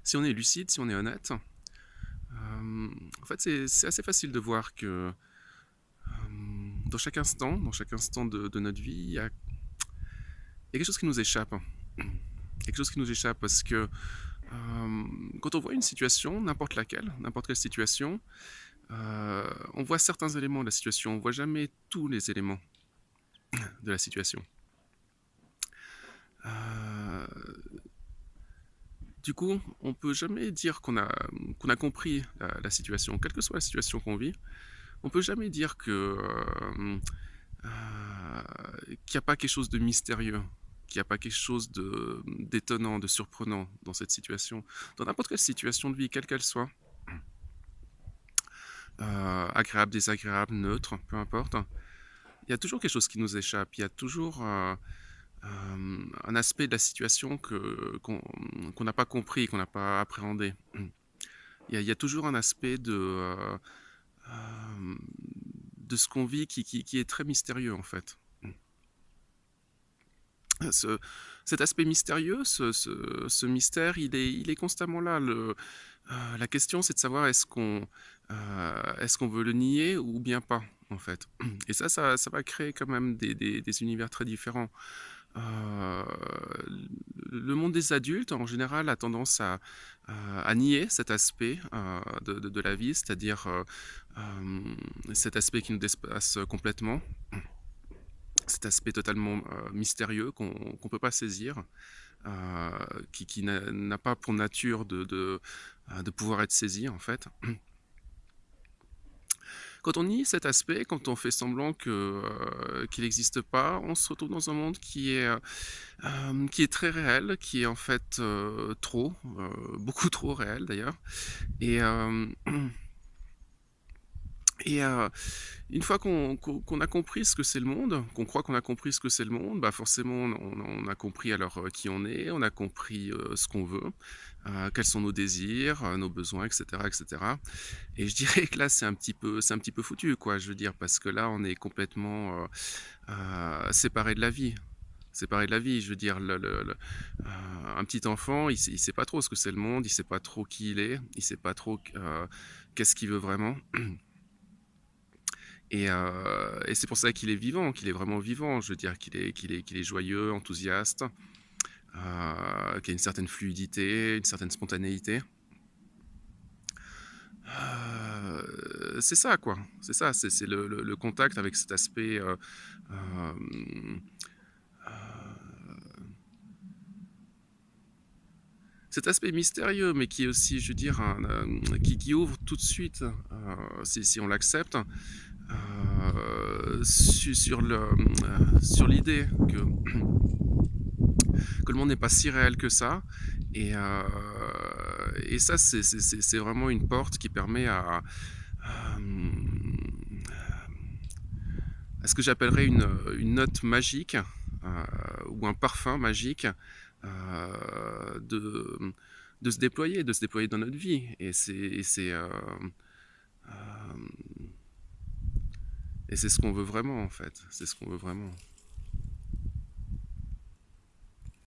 si on est lucide, si on est honnête, en fait, c'est assez facile de voir que dans chaque instant de notre vie, il y a quelque chose qui nous échappe. Quelque chose qui nous échappe parce que quand on voit une situation, n'importe quelle situation, on voit certains éléments de la situation, on voit jamais tous les éléments de la situation. Euh, du coup, on peut jamais dire qu'on a compris la situation, quelle que soit la situation qu'on vit. On peut jamais dire qu'il n'y a pas quelque chose de mystérieux, qu'il n'y a pas quelque chose d'étonnant, de surprenant dans cette situation. Dans n'importe quelle situation de vie, quelle qu'elle soit, agréable, désagréable, neutre, peu importe, il y a toujours quelque chose qui nous échappe. Il y a toujours un aspect de la situation qu'on n'a pas compris, qu'on n'a pas appréhendé. Il y a toujours un aspect de ce qu'on vit qui est très mystérieux en fait. Ce, Cet aspect mystérieux, ce mystère, il est constamment là. La question, c'est de savoir est-ce qu'on veut le nier ou bien pas, en fait. Et ça va créer quand même des univers très différents. Euh, le monde des adultes, en général, a tendance à nier cet aspect de la vie, c'est-à-dire cet aspect qui nous dépasse complètement, cet aspect totalement mystérieux qu'on ne peut pas saisir, qui n'a pas pour nature de pouvoir être saisi en fait. Quand on nie cet aspect, quand on fait semblant qu'il n'existe pas, on se retrouve dans un monde qui est très réel, qui est en fait beaucoup trop réel d'ailleurs. Et, et une fois qu'on a compris ce que c'est le monde, qu'on croit qu'on a compris ce que c'est le monde, bah forcément on a compris alors qui on est, on a compris ce qu'on veut, quels sont nos désirs, nos besoins, etc., etc. Et je dirais que là c'est un petit peu foutu, quoi. Je veux dire parce que là on est complètement séparé de la vie. Séparé de la vie, je veux dire, un petit enfant, il sait pas trop ce que c'est le monde, il sait pas trop qui il est, il sait pas trop qu'est-ce qu'il veut vraiment. Et c'est pour ça qu'il est vivant, qu'il est vraiment vivant. Je veux dire qu'il est joyeux, enthousiaste, qu'il a une certaine fluidité, une certaine spontanéité. C'est ça, quoi. C'est ça, c'est le contact avec euh, cet aspect mystérieux, mais qui est aussi, je veux dire, qui ouvre tout de suite, si on l'accepte, sur l'idée que le monde n'est pas si réel que ça. Et ça, c'est vraiment une porte qui permet à ce que j'appellerais une note magique ou un parfum magique de se déployer dans notre vie. Et c'est ce qu'on veut vraiment, en fait. C'est ce qu'on veut vraiment.